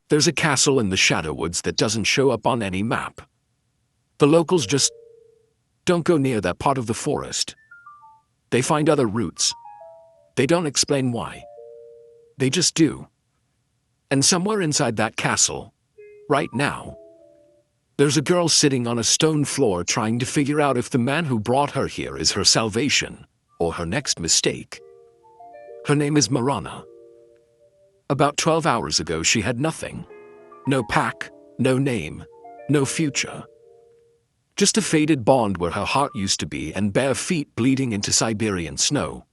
There's a castle in the Shadow Woods that doesn't show up on any map. The locals just don't go near that part of the forest. They find other routes. They don't explain why. They just do. And somewhere inside that castle, right now, there's a girl sitting on a stone floor trying to figure out if the man who brought her here is her salvation or her next mistake. Her name is Morirana. About 12 hours ago, she had nothing. No pack, no name, no future. Just a faded bond where her heart used to be and bare feet bleeding into Siberian snow.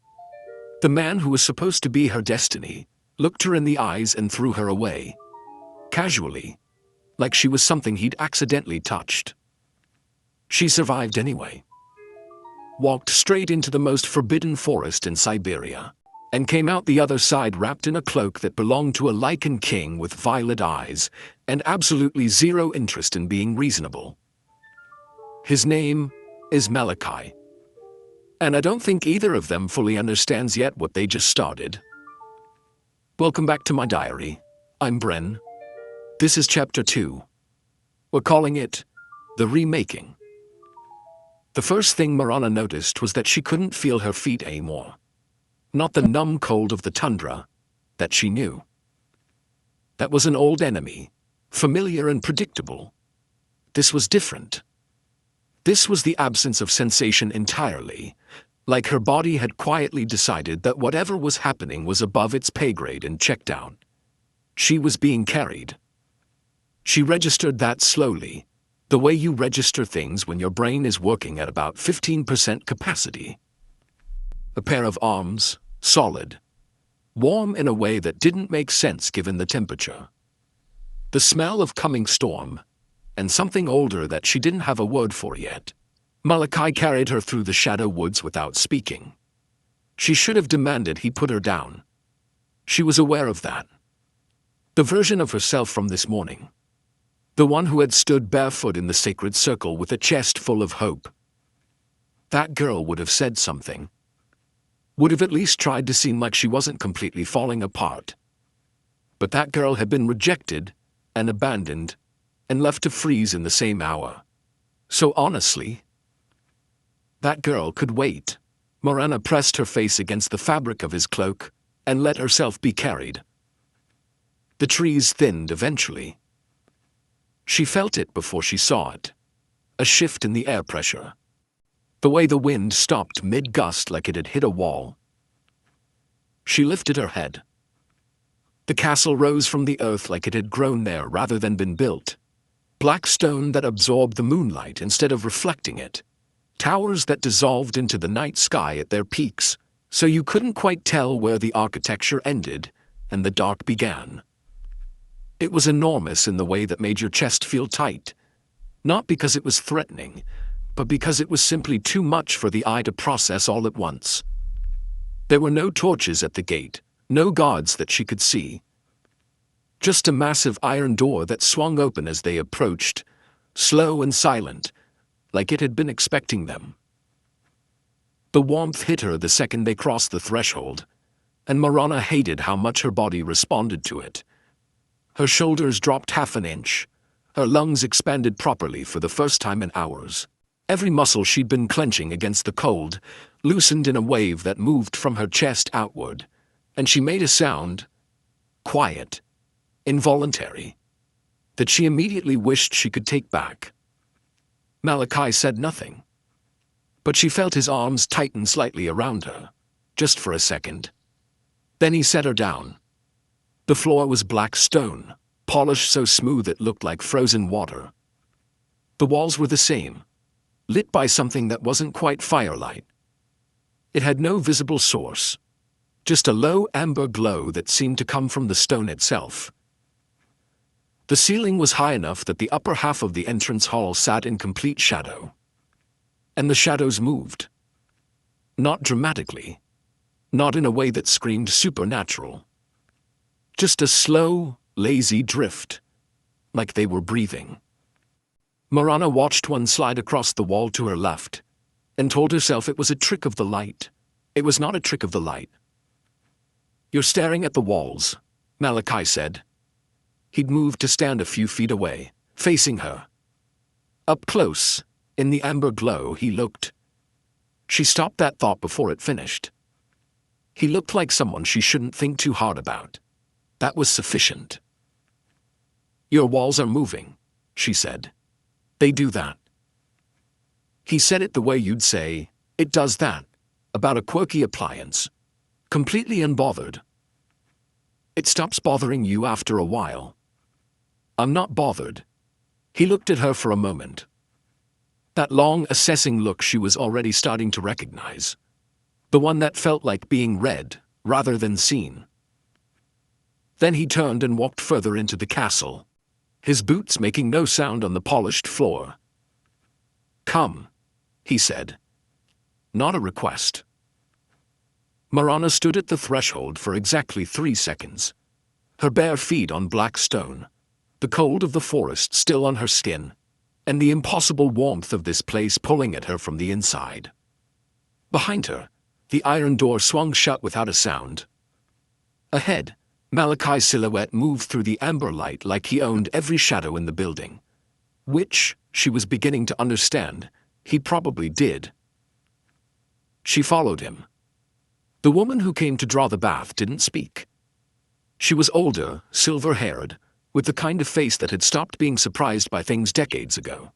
The man who was supposed to be her destiny looked her in the eyes and threw her away. Casually, like she was something he'd accidentally touched. She survived anyway. Walked straight into the most forbidden forest in Siberia, and came out the other side wrapped in a cloak that belonged to a Lykan King with violet eyes and absolutely zero interest in being reasonable. His name is Malachi. And I don't think either of them fully understands yet what they just started. Welcome back to my diary. I'm Bren. This is Chapter 2. We're calling it The Remaking. The first thing Morirana noticed was that she couldn't feel her feet anymore. Not the numb cold of the tundra that she knew. That was an old enemy, familiar and predictable. This was different. This was the absence of sensation entirely, like her body had quietly decided that whatever was happening was above its pay grade and checked out. She was being carried. She registered that slowly, the way you register things when your brain is working at about 15% capacity. A pair of arms, solid, warm in a way that didn't make sense given the temperature. The smell of coming storm, and something older that she didn't have a word for yet. Malachi carried her through the Shadow Woods without speaking. She should have demanded he put her down. She was aware of that. The version of herself from this morning. The one who had stood barefoot in the sacred circle with a chest full of hope. That girl would have said something. Would have at least tried to seem like she wasn't completely falling apart. But that girl had been rejected and abandoned and left to freeze in the same hour. So honestly, that girl could wait. Morirana pressed her face against the fabric of his cloak and let herself be carried. The trees thinned eventually. She felt it before she saw it. A shift in the air pressure. The way the wind stopped mid-gust like it had hit a wall. She lifted her head. The castle rose from the earth like it had grown there rather than been built. Black stone that absorbed the moonlight instead of reflecting it. Towers that dissolved into the night sky at their peaks, so you couldn't quite tell where the architecture ended and the dark began. It was enormous in the way that made your chest feel tight, not because it was threatening, but because it was simply too much for the eye to process all at once. There were no torches at the gate, no guards that she could see. Just a massive iron door that swung open as they approached, slow and silent, like it had been expecting them. The warmth hit her the second they crossed the threshold, and Morirana hated how much her body responded to it. Her shoulders dropped half an inch. Her lungs expanded properly for the first time in hours. Every muscle she'd been clenching against the cold loosened in a wave that moved from her chest outward, and she made a sound, quiet, involuntary, that she immediately wished she could take back. Malachi said nothing, but she felt his arms tighten slightly around her, just for a second. Then he set her down. The floor was black stone, polished so smooth it looked like frozen water. The walls were the same, lit by something that wasn't quite firelight. It had no visible source, just a low amber glow that seemed to come from the stone itself. The ceiling was high enough that the upper half of the entrance hall sat in complete shadow. And the shadows moved. Not dramatically. Not in a way that screamed supernatural. Just a slow, lazy drift, like they were breathing. Morirana watched one slide across the wall to her left, and told herself it was a trick of the light. It was not a trick of the light. "You're staring at the walls," Malachi said. He'd moved to stand a few feet away, facing her. Up close, in the amber glow, he looked. She stopped that thought before it finished. He looked like someone she shouldn't think too hard about. That was sufficient. "Your walls are moving," she said. "They do that." He said it the way you'd say, "It does that," about a quirky appliance. Completely unbothered. "It stops bothering you after a while." "I'm not bothered." He looked at her for a moment. That long, assessing look she was already starting to recognize. The one that felt like being read, rather than seen. Then he turned and walked further into the castle, his boots making no sound on the polished floor. "Come," he said. Not a request. Morirana stood at the threshold for exactly 3 seconds. Her bare feet on black stone, the cold of the forest still on her skin, and the impossible warmth of this place pulling at her from the inside. Behind her, the iron door swung shut without a sound. Ahead, Malachi's silhouette moved through the amber light like he owned every shadow in the building. Which, she was beginning to understand, he probably did. She followed him. The woman who came to draw the bath didn't speak. She was older, silver-haired, with the kind of face that had stopped being surprised by things decades ago.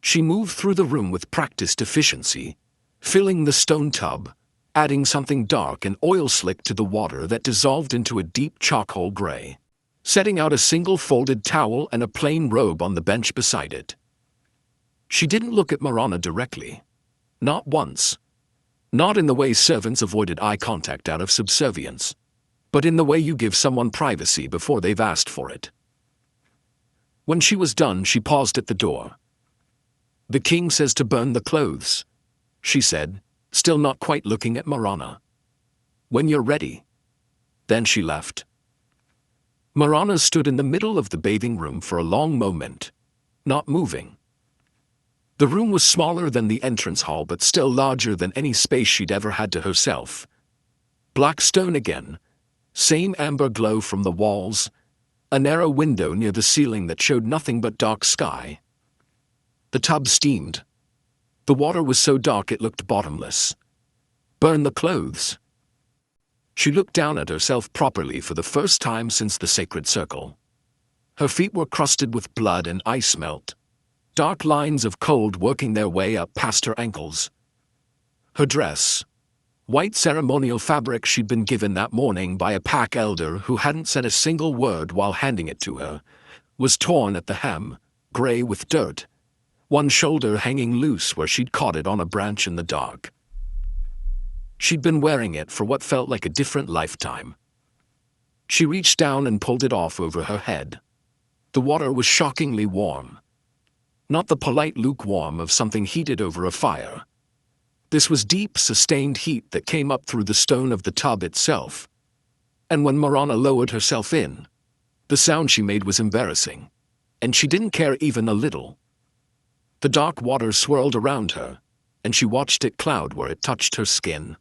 She moved through the room with practiced efficiency, filling the stone tub, adding something dark and oil-slick to the water that dissolved into a deep charcoal gray, setting out a single folded towel and a plain robe on the bench beside it. She didn't look at Morirana directly. Not once. Not in the way servants avoided eye contact out of subservience, but in the way you give someone privacy before they've asked for it. When she was done, she paused at the door. "The king says to burn the clothes," she said, still not quite looking at Morirana. "When you're ready." Then she left. Morirana stood in the middle of the bathing room for a long moment, not moving. The room was smaller than the entrance hall but still larger than any space she'd ever had to herself. Black stone again, same amber glow from the walls, a narrow window near the ceiling that showed nothing but dark sky. The tub steamed. The water was so dark it looked bottomless. Burn the clothes. She looked down at herself properly for the first time since the sacred circle. Her feet were crusted with blood and ice melt, dark lines of cold working their way up past her ankles. Her dress, white ceremonial fabric she'd been given that morning by a pack elder who hadn't said a single word while handing it to her, was torn at the hem, gray with dirt, one shoulder hanging loose where she'd caught it on a branch in the dark. She'd been wearing it for what felt like a different lifetime. She reached down and pulled it off over her head. The water was shockingly warm. Not the polite lukewarm of something heated over a fire. This was deep, sustained heat that came up through the stone of the tub itself. And when Morirana lowered herself in, the sound she made was embarrassing, and she didn't care even a little. The dark water swirled around her, and she watched it cloud where it touched her skin,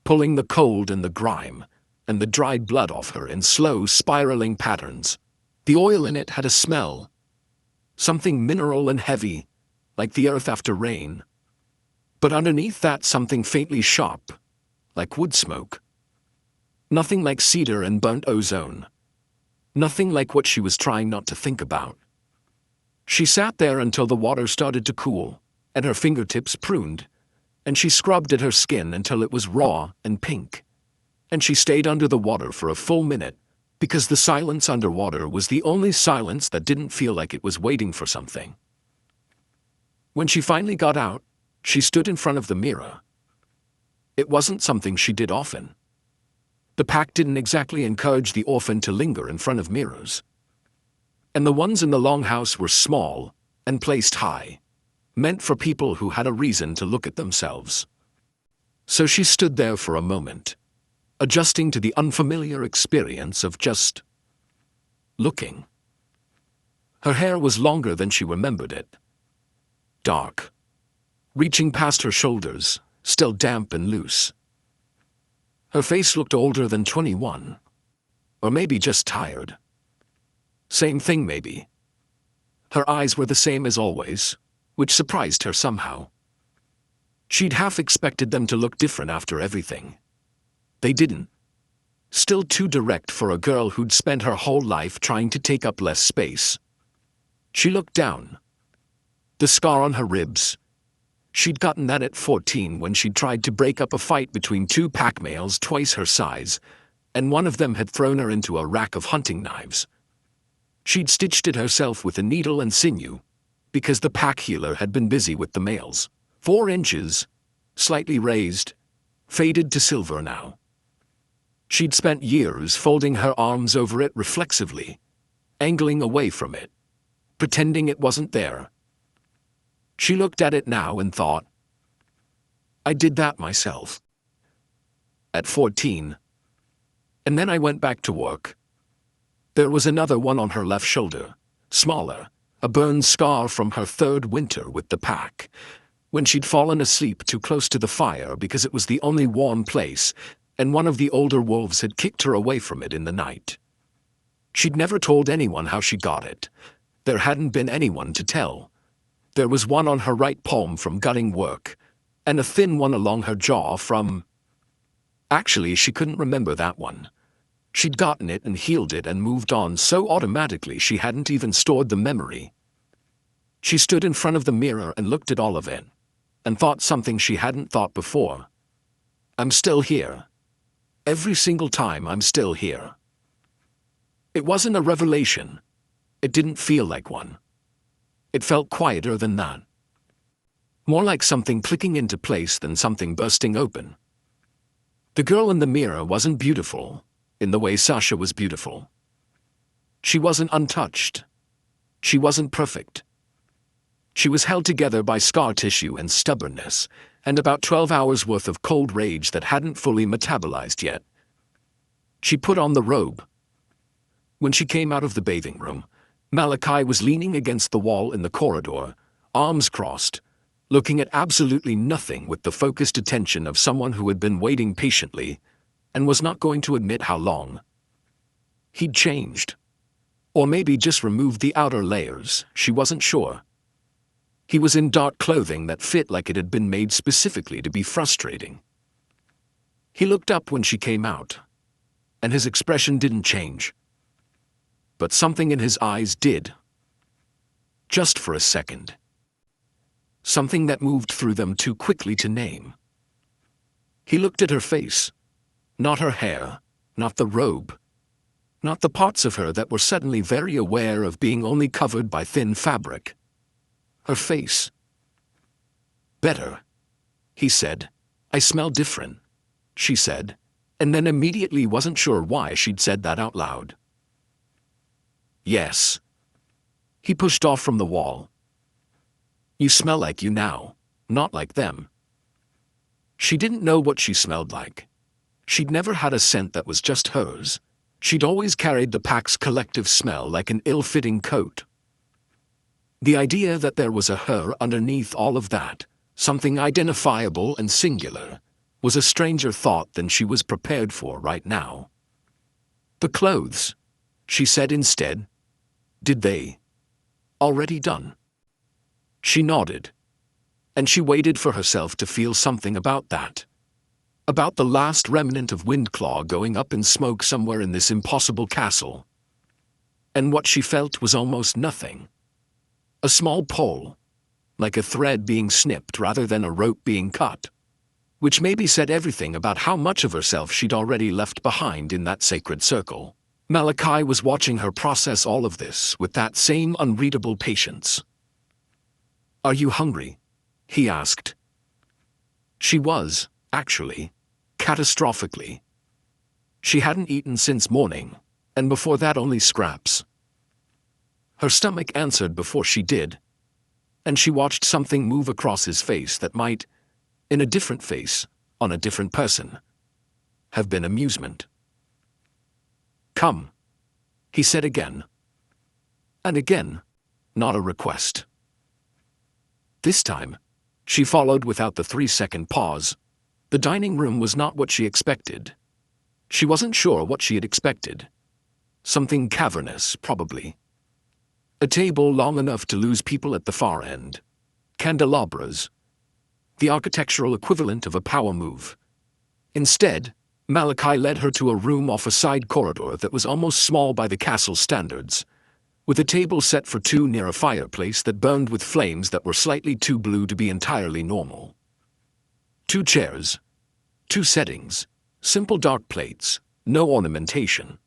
pulling the cold and the grime, and the dried blood off her in slow, spiraling patterns. The oil in it had a smell. Something mineral and heavy, like the earth after rain. But underneath that something faintly sharp, like wood smoke. Nothing like cedar and burnt ozone. Nothing like what she was trying not to think about. She sat there until the water started to cool, and her fingertips pruned, and she scrubbed at her skin until it was raw and pink. And she stayed under the water for a full minute, because the silence underwater was the only silence that didn't feel like it was waiting for something. When she finally got out, she stood in front of the mirror. It wasn't something she did often. The pack didn't exactly encourage the orphan to linger in front of mirrors. And the ones in the longhouse were small and placed high, meant for people who had a reason to look at themselves. So she stood there for a moment, adjusting to the unfamiliar experience of just looking. Her hair was longer than she remembered it. Dark, reaching past her shoulders, still damp and loose. Her face looked older than 21. Or maybe just tired. Same thing maybe. Her eyes were the same as always, which surprised her somehow. She'd half expected them to look different after everything. They didn't. Still too direct for a girl who'd spent her whole life trying to take up less space. She looked down. The scar on her ribs. She'd gotten that at 14 when she'd tried to break up a fight between two pack males twice her size, and one of them had thrown her into a rack of hunting knives. She'd stitched it herself with a needle and sinew, because the pack healer had been busy with the males. 4 inches, slightly raised, faded to silver now. She'd spent years folding her arms over it reflexively, angling away from it, pretending it wasn't there. She looked at it now and thought, I did that myself. At 14. And then I went back to work. There was another one on her left shoulder, smaller, a burn scar from her 3rd winter with the pack, when she'd fallen asleep too close to the fire because it was the only warm place, and one of the older wolves had kicked her away from it in the night. She'd never told anyone how she got it. There hadn't been anyone to tell. There was one on her right palm from gutting work, and a thin one along her jaw from... Actually, she couldn't remember that one. She'd gotten it and healed it and moved on so automatically she hadn't even stored the memory. She stood in front of the mirror and looked at all of it, and thought something she hadn't thought before. I'm still here. Every single time I'm still here. It wasn't a revelation. It didn't feel like one. It felt quieter than that. More like something clicking into place than something bursting open. The girl in the mirror wasn't beautiful, in the way Sasha was beautiful. She wasn't untouched. She wasn't perfect. She was held together by scar tissue and stubbornness, and about 12 hours worth of cold rage that hadn't fully metabolized yet. She put on the robe. When she came out of the bathing room, Malachi was leaning against the wall in the corridor, arms crossed, looking at absolutely nothing with the focused attention of someone who had been waiting patiently, and was not going to admit how long. He'd changed. Or maybe just removed the outer layers, she wasn't sure. He was in dark clothing that fit like it had been made specifically to be frustrating. He looked up when she came out, and his expression didn't change. But something in his eyes did. Just for a second. Something that moved through them too quickly to name. He looked at her face. Not her hair, not the robe. Not the parts of her that were suddenly very aware of being only covered by thin fabric. Her face. Better, he said. I smell different, she said, and then immediately wasn't sure why she'd said that out loud. Yes. He pushed off from the wall. You smell like you now, not like them. She didn't know what she smelled like. She'd never had a scent that was just hers. She'd always carried the pack's collective smell like an ill-fitting coat. The idea that there was a her underneath all of that, something identifiable and singular, was a stranger thought than she was prepared for right now. The clothes, she said instead. Did they? Already done? She nodded. And she waited for herself to feel something about that. About the last remnant of Windclaw going up in smoke somewhere in this impossible castle. And what she felt was almost nothing. A small pole, like a thread being snipped rather than a rope being cut, which maybe said everything about how much of herself she'd already left behind in that sacred circle. Malachi was watching her process all of this with that same unreadable patience. Are you hungry? He asked. She was, actually, catastrophically. She hadn't eaten since morning, and before that only scraps. Her stomach answered before she did, and she watched something move across his face that might, in a different face, on a different person, have been amusement. Come, he said again. And again, not a request. This time, she followed without the 3-second pause. The dining room was not what she expected. She wasn't sure what she had expected. Something cavernous, probably. A table long enough to lose people at the far end. Candelabras. The architectural equivalent of a power move. Instead, Malachi led her to a room off a side corridor that was almost small by the castle standards, with a table set for two near a fireplace that burned with flames that were slightly too blue to be entirely normal. 2 chairs. 2 settings. Simple dark plates, no ornamentation.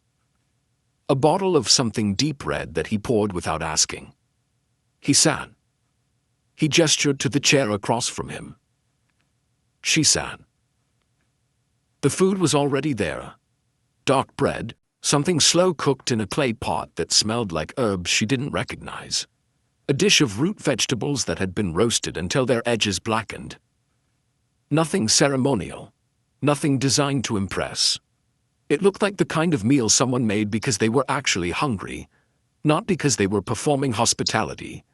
A bottle of something deep red that he poured without asking. He sat. He gestured to the chair across from him. She sat. The food was already there. Dark bread, something slow cooked in a clay pot that smelled like herbs she didn't recognize. A dish of root vegetables that had been roasted until their edges blackened. Nothing ceremonial. Nothing designed to impress. It looked like the kind of meal someone made because they were actually hungry, not because they were performing hospitality.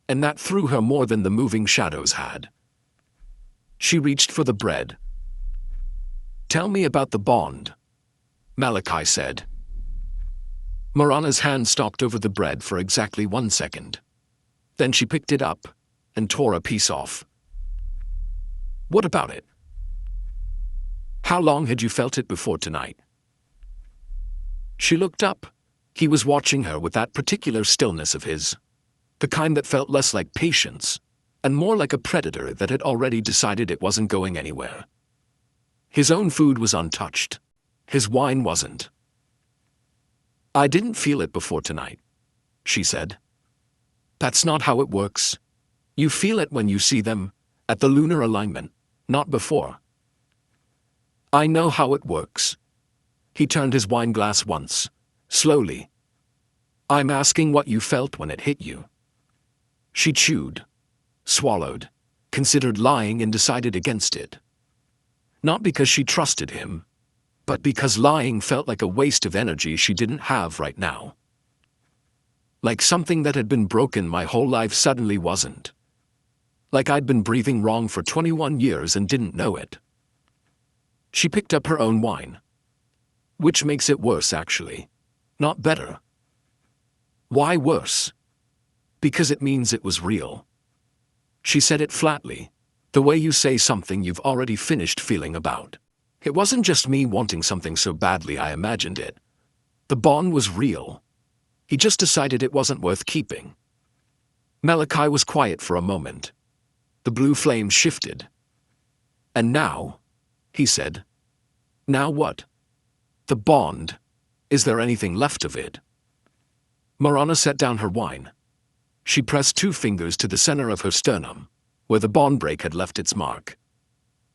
And that threw her more than the moving shadows had. She reached for the bread. "Tell me about the bond," Malachi said. Morirana's hand stopped over the bread for exactly 1 second. Then she picked it up and tore a piece off. "What about it? How long had you felt it before tonight?" She looked up. He was watching her with that particular stillness of his. The kind that felt less like patience, and more like a predator that had already decided it wasn't going anywhere. His own food was untouched. His wine wasn't. "I didn't feel it before tonight," she said. "That's not how it works. You feel it when you see them, at the lunar alignment, not before." "I know how it works." He turned his wine glass once, slowly. "I'm asking what you felt when it hit you." She chewed, swallowed, considered lying and decided against it. Not because she trusted him, but because lying felt like a waste of energy she didn't have right now. Like something that had been broken my whole life suddenly wasn't. Like I'd been breathing wrong for 21 years and didn't know it. She picked up her own wine. Which makes it worse, actually. Not better. Why worse? Because it means it was real. She said it flatly, the way you say something you've already finished feeling about. It wasn't just me wanting something so badly I imagined it. The bond was real. He just decided it wasn't worth keeping. Malachi was quiet for a moment. The blue flame shifted. "And now," he said. "Now what? The bond. Is there anything left of it?" Morirana set down her wine. She pressed 2 fingers to the center of her sternum, where the bond break had left its mark.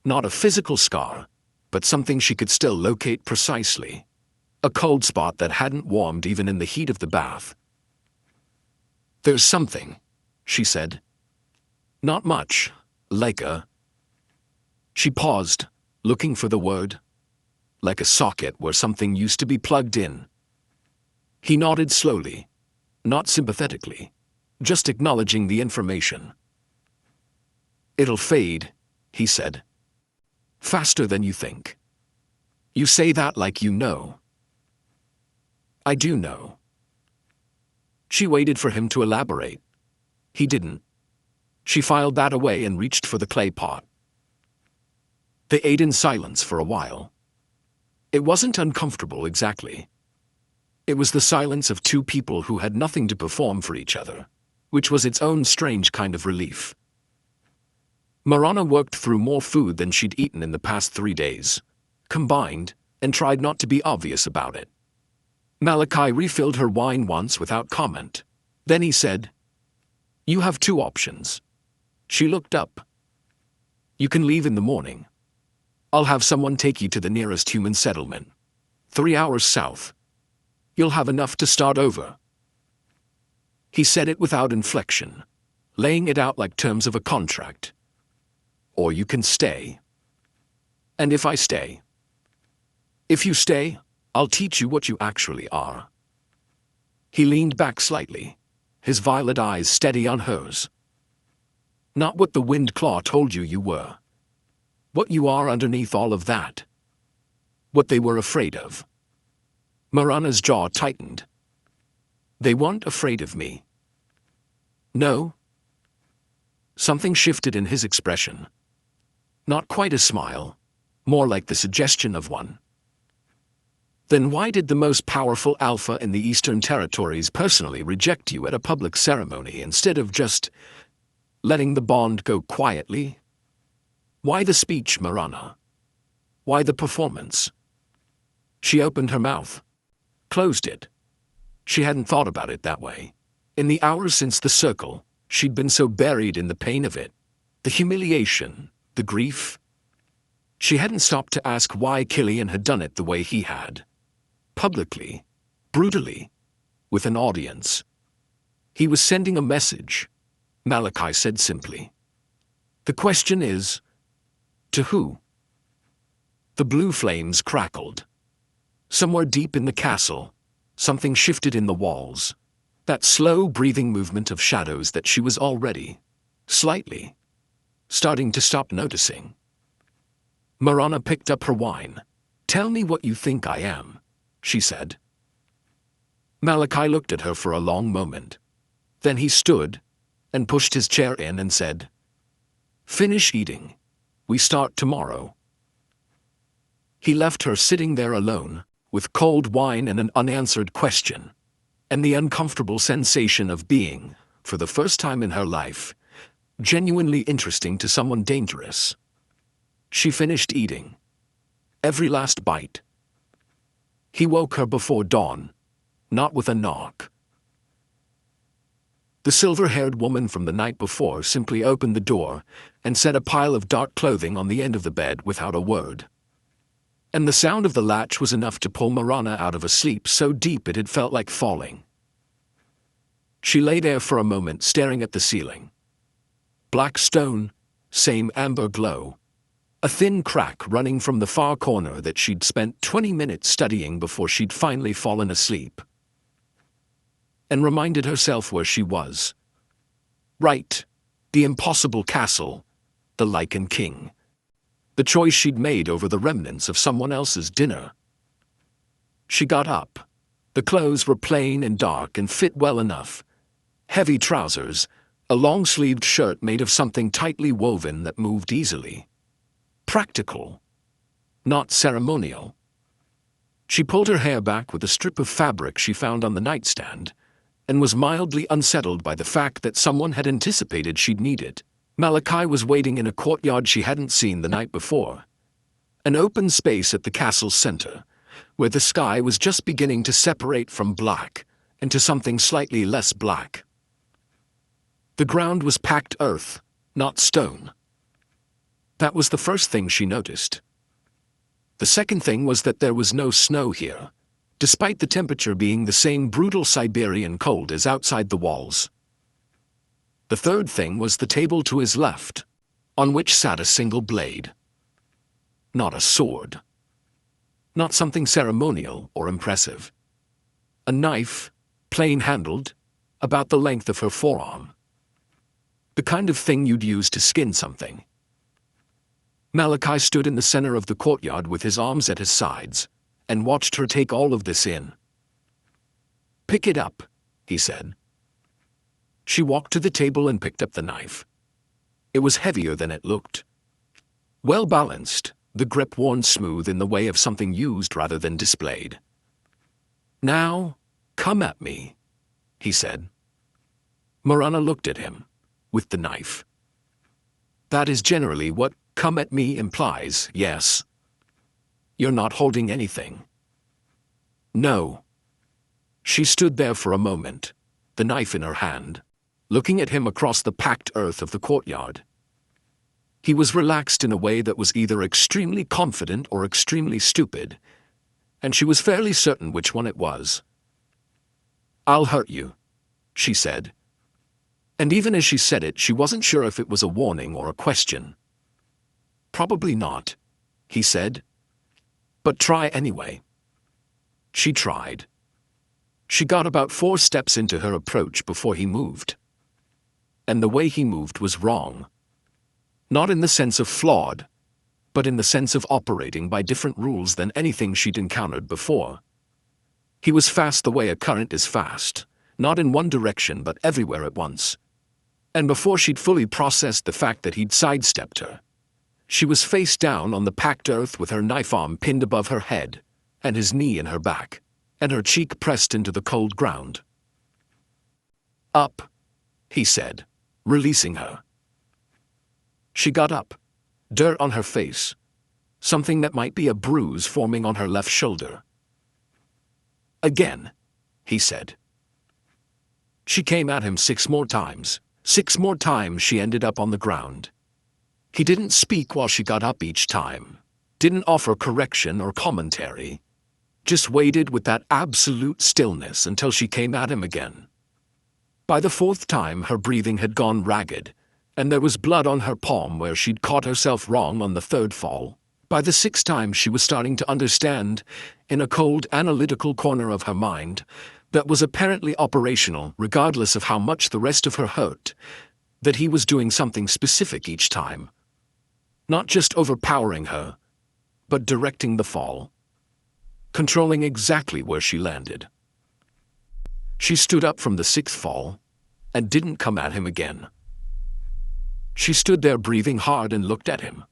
Not a physical scar, but something she could still locate precisely. A cold spot that hadn't warmed even in the heat of the bath. "There's something," she said. "Not much, like a..." She paused, looking for the word. Like a socket where something used to be plugged in. He nodded slowly, not sympathetically, just acknowledging the information. "It'll fade," he said. "Faster than you think. You say that like you know." "I do know." She waited for him to elaborate. He didn't. She filed that away and reached for the clay pot. They ate in silence for a while. It wasn't uncomfortable exactly. It was the silence of 2 people who had nothing to perform for each other, which was its own strange kind of relief. Morirana worked through more food than she'd eaten in the past 3 days, combined, and tried not to be obvious about it. Malachi refilled her wine once without comment. Then he said, "You have 2 options." She looked up. "You can leave in the morning. I'll have someone take you to the nearest human settlement. 3 hours south. You'll have enough to start over." He said it without inflection, laying it out like terms of a contract. "Or you can stay." "And if I stay?" "If you stay, I'll teach you what you actually are." He leaned back slightly, his violet eyes steady on hers. "Not what the Windclaw told you you were. What you are underneath all of that. What they were afraid of." Morirana's jaw tightened. They weren't afraid of me. No. Something shifted in his expression. Not quite a smile, more like the suggestion of one. Then why did the most powerful alpha in the Eastern Territories personally reject you at a public ceremony instead of just letting the bond go quietly? Why the speech, Morirana? Why the performance? She opened her mouth, closed it. She hadn't thought about it that way. In the hours since the circle, she'd been so buried in the pain of it, the humiliation, the grief. She hadn't stopped to ask why Killian had done it the way he had. Publicly, brutally, with an audience. He was sending a message, Malachi said simply. The question is, to who? The blue flames crackled. Somewhere deep in the castle, something shifted in the walls. That slow breathing movement of shadows that she was already, slightly, starting to stop noticing. Morirana picked up her wine. Tell me what you think I am, she said. Malachi looked at her for a long moment. Then he stood and pushed his chair in and said, Finish eating. We start tomorrow. He left her sitting there alone, with cold wine and an unanswered question, and the uncomfortable sensation of being, for the first time in her life, genuinely interesting to someone dangerous. She finished eating. Every last bite. He woke her before dawn, not with a knock. The silver-haired woman from the night before simply opened the door and set a pile of dark clothing on the end of the bed without a word. And the sound of the latch was enough to pull Morirana out of a sleep so deep it had felt like falling. She lay there for a moment staring at the ceiling. Black stone, same amber glow. A thin crack running from the far corner that she'd spent 20 minutes studying before she'd finally fallen asleep. And reminded herself where she was. Right, the impossible castle, the Lykan King. The choice she'd made over the remnants of someone else's dinner. She got up. The clothes were plain and dark and fit well enough. Heavy trousers, a long-sleeved shirt made of something tightly woven that moved easily. Practical, not ceremonial. She pulled her hair back with a strip of fabric she found on the nightstand, and was mildly unsettled by the fact that someone had anticipated she'd need it. Malachi was waiting in a courtyard she hadn't seen the night before. An open space at the castle's center, where the sky was just beginning to separate from black into something slightly less black. The ground was packed earth, not stone. That was the first thing she noticed. The second thing was that there was no snow here, despite the temperature being the same brutal Siberian cold as outside the walls. The third thing was the table to his left, on which sat a single blade. Not a sword. Not something ceremonial or impressive. A knife, plain-handled, about the length of her forearm. The kind of thing you'd use to skin something. Malachi stood in the center of the courtyard with his arms at his sides, and watched her take all of this in. Pick it up, he said. She walked to the table and picked up the knife. It was heavier than it looked. Well balanced, the grip worn smooth in the way of something used rather than displayed. Now, come at me, he said. Morirana looked at him, with the knife. That is generally what come at me implies, yes. You're not holding anything. No. She stood there for a moment, the knife in her hand, looking at him across the packed earth of the courtyard. He was relaxed in a way that was either extremely confident or extremely stupid, and she was fairly certain which one it was. I'll hurt you, she said. And even as she said it, she wasn't sure if it was a warning or a question. Probably not, he said. But try anyway. She tried. She got about 4 steps into her approach before he moved. And the way he moved was wrong. Not in the sense of flawed, but in the sense of operating by different rules than anything she'd encountered before. He was fast the way a current is fast, not in one direction but everywhere at once. And before she'd fully processed the fact that he'd sidestepped her, she was face down on the packed earth with her knife arm pinned above her head, and his knee in her back, and her cheek pressed into the cold ground. "Up," he said, releasing her. She got up, dirt on her face, something that might be a bruise forming on her left shoulder. "Again," he said. She came at him 6 more times. 6 more times she ended up on the ground. He didn't speak while she got up each time, didn't offer correction or commentary, just waited with that absolute stillness until she came at him again. By the 4th time her breathing had gone ragged, and there was blood on her palm where she'd caught herself wrong on the 3rd fall. By the 6th time she was starting to understand, in a cold analytical corner of her mind, that was apparently operational regardless of how much the rest of her hurt, that he was doing something specific each time. Not just overpowering her, but directing the fall. Controlling exactly where she landed. She stood up from the 6th fall, and didn't come at him again. She stood there breathing hard and looked at him.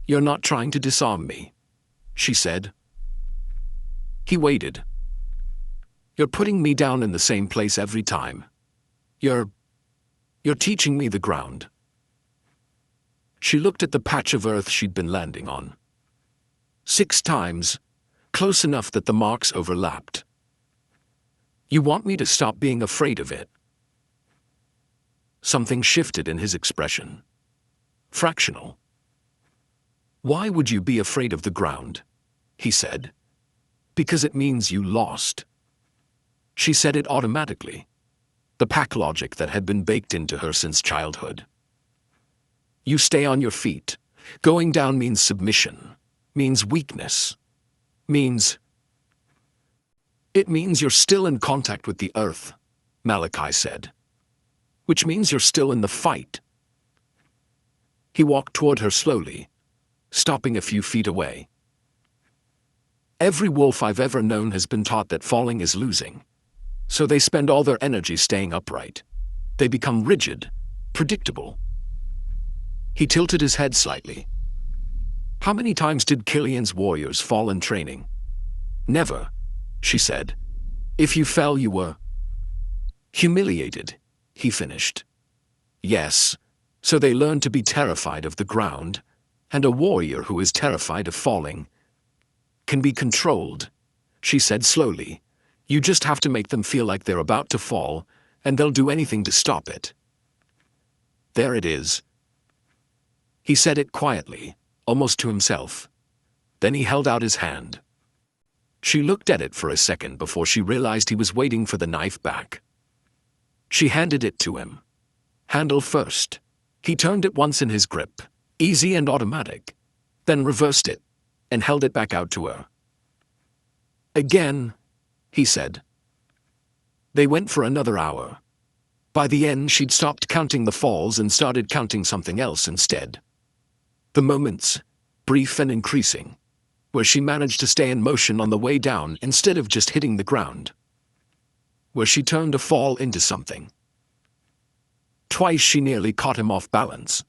"You're not trying to disarm me," she said. He waited. "You're putting me down in the same place every time. You're teaching me the ground." She looked at the patch of earth she'd been landing on. 6 times, close enough that the marks overlapped. "You want me to stop being afraid of it?" Something shifted in his expression. Fractional. "Why would you be afraid of the ground?" he said. "Because it means you lost." She said it automatically. The pack logic that had been baked into her since childhood. You stay on your feet. Going down means submission, means weakness, means... "It means you're still in contact with the earth," Malachi said. "Which means you're still in the fight." He walked toward her slowly, stopping a few feet away. "Every wolf I've ever known has been taught that falling is losing. So they spend all their energy staying upright. They become rigid, predictable." He tilted his head slightly. "How many times did Killian's warriors fall in training?" "Never," she said. "If you fell, you were humiliated," he finished. "Yes, so they learned to be terrified of the ground, and a warrior who is terrified of falling can be controlled," she said slowly. "You just have to make them feel like they're about to fall, and they'll do anything to stop it." "There it is." He said it quietly, almost to himself. Then he held out his hand. She looked at it for a second before she realized he was waiting for the knife back. She handed it to him. Handle first. He turned it once in his grip, easy and automatic, then reversed it, and held it back out to her. "Again," he said. They went for another hour. By the end, she'd stopped counting the falls and started counting something else instead. The moments, brief and increasing, where she managed to stay in motion on the way down instead of just hitting the ground. Where she turned a fall into something. Twice she nearly caught him off balance.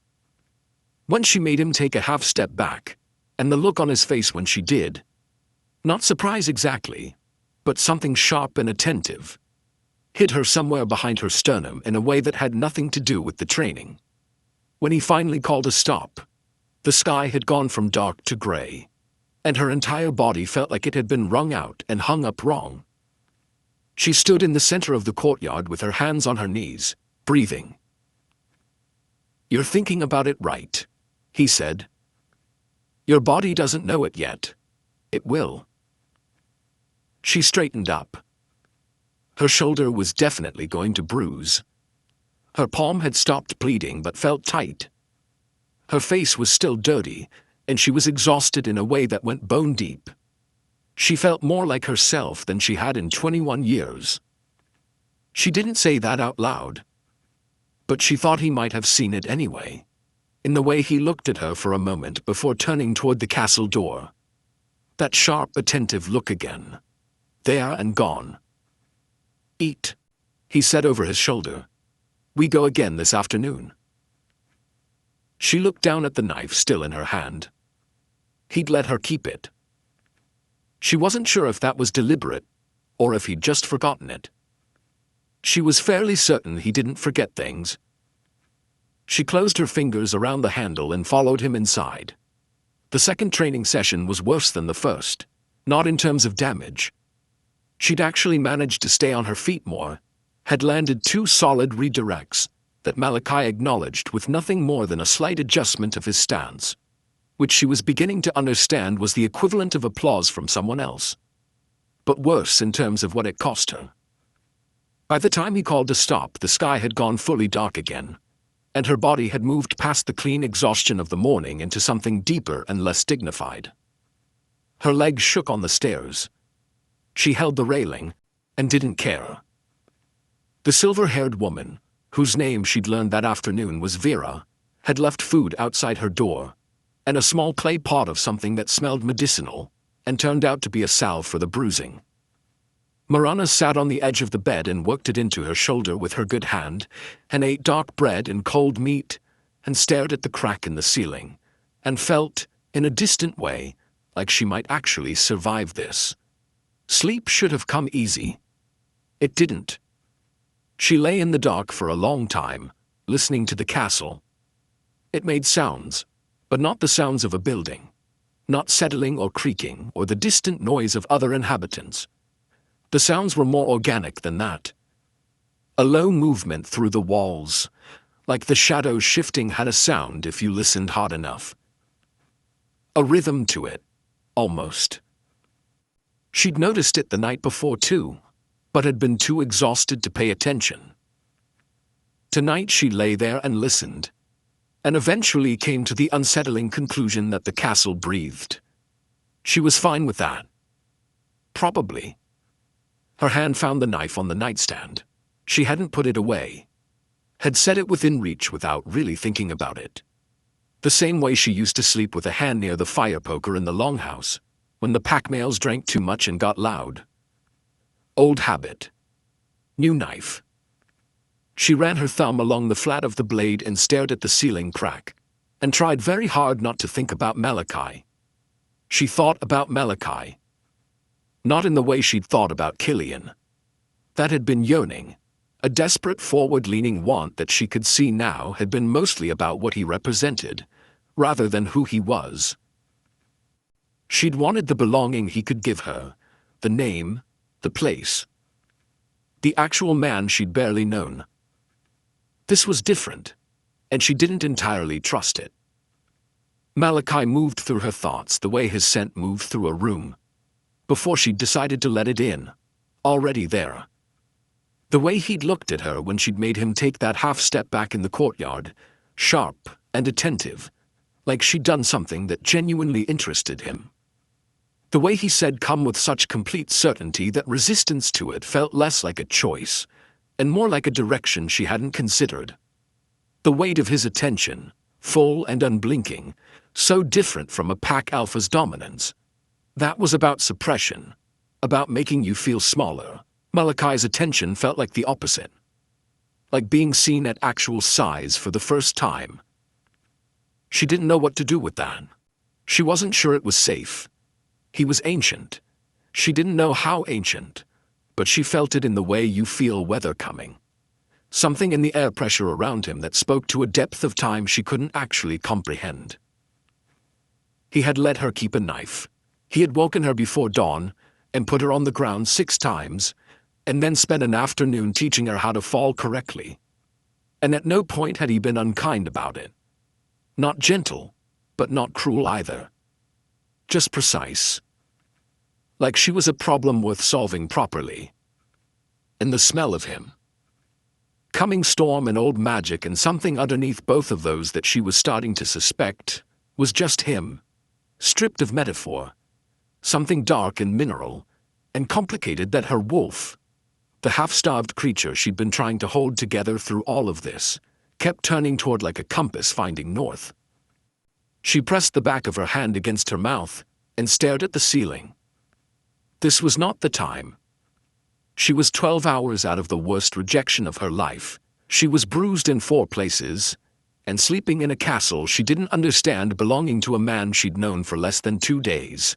Once she made him take a half step back, and the look on his face when she did. Not surprise exactly, but something sharp and attentive. Hit her somewhere behind her sternum in a way that had nothing to do with the training. When he finally called a stop, the sky had gone from dark to gray, and her entire body felt like it had been wrung out and hung up wrong. She stood in the center of the courtyard with her hands on her knees, breathing. "You're thinking about it right," he said. "Your body doesn't know it yet. It will." She straightened up. Her shoulder was definitely going to bruise. Her palm had stopped bleeding but felt tight. Her face was still dirty, and she was exhausted in a way that went bone deep. She felt more like herself than she had in 21 years. She didn't say that out loud, but she thought he might have seen it anyway, in the way he looked at her for a moment before turning toward the castle door. That sharp, attentive look again. There and gone. Eat, he said over his shoulder. We go again this afternoon. She looked down at the knife still in her hand. He'd let her keep it. She wasn't sure if that was deliberate, or if he'd just forgotten it. She was fairly certain he didn't forget things. She closed her fingers around the handle and followed him inside. The second training session was worse than the first, not in terms of damage. She'd actually managed to stay on her feet more, had landed 2 solid redirects that Malachi acknowledged with nothing more than a slight adjustment of his stance, which she was beginning to understand was the equivalent of applause from someone else, but worse in terms of what it cost her. By the time he called to stop, the sky had gone fully dark again, and her body had moved past the clean exhaustion of the morning into something deeper and less dignified. Her legs shook on the stairs. She held the railing and didn't care. The silver-haired woman, whose name she'd learned that afternoon was Vera, had left food outside her door, and a small clay pot of something that smelled medicinal and turned out to be a salve for the bruising. Morirana sat on the edge of the bed and worked it into her shoulder with her good hand, and ate dark bread and cold meat, and stared at the crack in the ceiling, and felt, in a distant way, like she might actually survive this. Sleep should have come easy. It didn't. She lay in the dark for a long time, listening to the castle. It made sounds, but not the sounds of a building, not settling or creaking or the distant noise of other inhabitants. The sounds were more organic than that. A low movement through the walls, like the shadows shifting had a sound if you listened hard enough. A rhythm to it, almost. She'd noticed it the night before too, but had been too exhausted to pay attention. Tonight she lay there and listened, and eventually came to the unsettling conclusion that the castle breathed. She was fine with that. Probably. Her hand found the knife on the nightstand. She hadn't put it away. Had set it within reach without really thinking about it. The same way she used to sleep with a hand near the fire poker in the longhouse, when the pack males drank too much and got loud. Old habit. New knife. She ran her thumb along the flat of the blade and stared at the ceiling crack, and tried very hard not to think about Malachi. She thought about Malachi. Not in the way she'd thought about Killian. That had been yearning. A desperate forward-leaning want that she could see now had been mostly about what he represented, rather than who he was. She'd wanted the belonging he could give her, the name, the place. The actual man she'd barely known. This was different, and she didn't entirely trust it. Malachi moved through her thoughts the way his scent moved through a room, before she'd decided to let it in, already there. The way he'd looked at her when she'd made him take that half-step back in the courtyard, sharp and attentive, like she'd done something that genuinely interested him. The way he said come with such complete certainty that resistance to it felt less like a choice, and more like a direction she hadn't considered. The weight of his attention, full and unblinking, so different from a pack alpha's dominance. That was about suppression, about making you feel smaller. Malachi's attention felt like the opposite. Like being seen at actual size for the first time. She didn't know what to do with that. She wasn't sure it was safe. He was ancient. She didn't know how ancient, but she felt it in the way you feel weather coming. Something in the air pressure around him that spoke to a depth of time she couldn't actually comprehend. He had let her keep a knife. He had woken her before dawn and put her on the ground 6 times, and then spent an afternoon teaching her how to fall correctly. And at no point had he been unkind about it. Not gentle, but not cruel either. Just precise. Like she was a problem worth solving properly. And the smell of him. Coming storm and old magic and something underneath both of those that she was starting to suspect was just him. Stripped of metaphor. Something dark and mineral, and complicated that her wolf, the half-starved creature she'd been trying to hold together through all of this, kept turning toward like a compass finding north. She pressed the back of her hand against her mouth and stared at the ceiling. This was not the time. She was 12 hours out of the worst rejection of her life. She was bruised in 4 places, and sleeping in a castle she didn't understand belonging to a man she'd known for less than 2 days.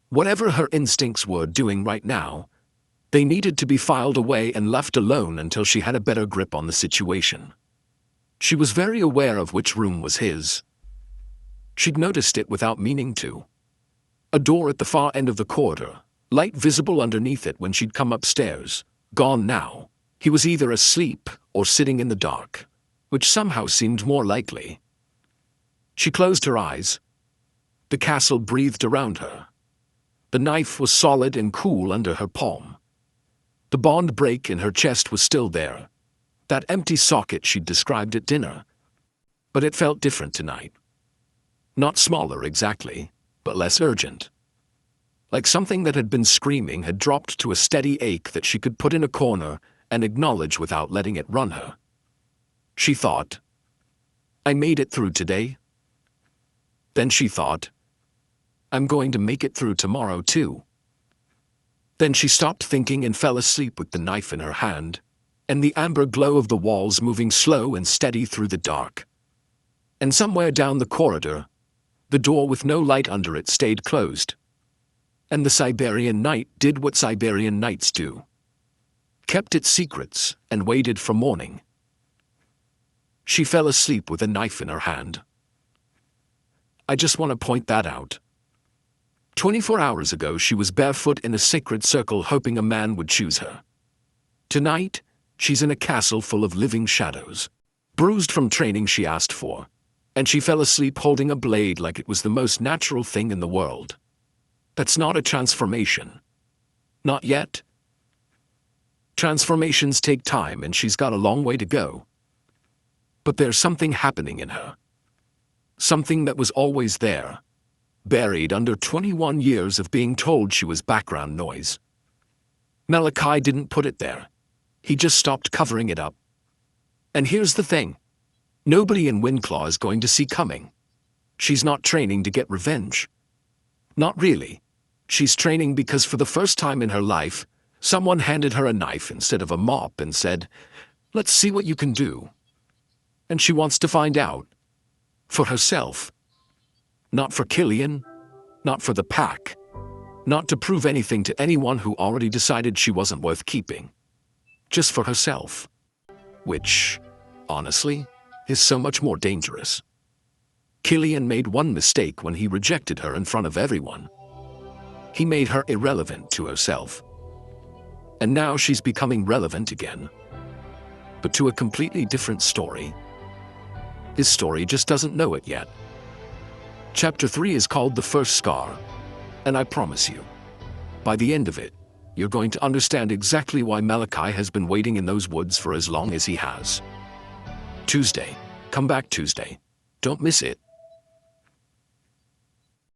Whatever her instincts were doing right now, they needed to be filed away and left alone until she had a better grip on the situation. She was very aware of which room was his. She'd noticed it without meaning to. A door at the far end of the corridor, light visible underneath it when she'd come upstairs, gone now. He was either asleep or sitting in the dark, which somehow seemed more likely. She closed her eyes. The castle breathed around her. The knife was solid and cool under her palm. The bond break in her chest was still there, that empty socket she'd described at dinner. But it felt different tonight. Not smaller exactly, but less urgent. Like something that had been screaming had dropped to a steady ache that she could put in a corner and acknowledge without letting it run her. She thought, I made it through today. Then she thought, I'm going to make it through tomorrow too. Then she stopped thinking and fell asleep with the knife in her hand, and the amber glow of the walls moving slow and steady through the dark. And somewhere down the corridor, the door with no light under it stayed closed. And the Siberian night did what Siberian nights do. Kept its secrets and waited for morning. She fell asleep with a knife in her hand. I just want to point that out. 24 hours ago she was barefoot in a sacred circle hoping a man would choose her. Tonight, she's in a castle full of living shadows. Bruised from training she asked for, and she fell asleep holding a blade like it was the most natural thing in the world. That's not a transformation. Not yet. Transformations take time and she's got a long way to go. But there's something happening in her. Something that was always there, buried under 21 years of being told she was background noise. Malachi didn't put it there. He just stopped covering it up. And here's the thing. Nobody in Windclaw is going to see coming. She's not training to get revenge. Not really. She's training because for the first time in her life, someone handed her a knife instead of a mop and said, let's see what you can do. And she wants to find out. For herself. Not for Killian. Not for the pack. Not to prove anything to anyone who already decided she wasn't worth keeping. Just for herself. Which, honestly, is so much more dangerous. Killian made one mistake when he rejected her in front of everyone. He made her irrelevant to herself. And now she's becoming relevant again. But to a completely different story. His story just doesn't know it yet. Chapter 3 is called The First Scar. And I promise you, by the end of it, you're going to understand exactly why Malachi has been waiting in those woods for as long as he has. Tuesday. Come back Tuesday. Don't miss it.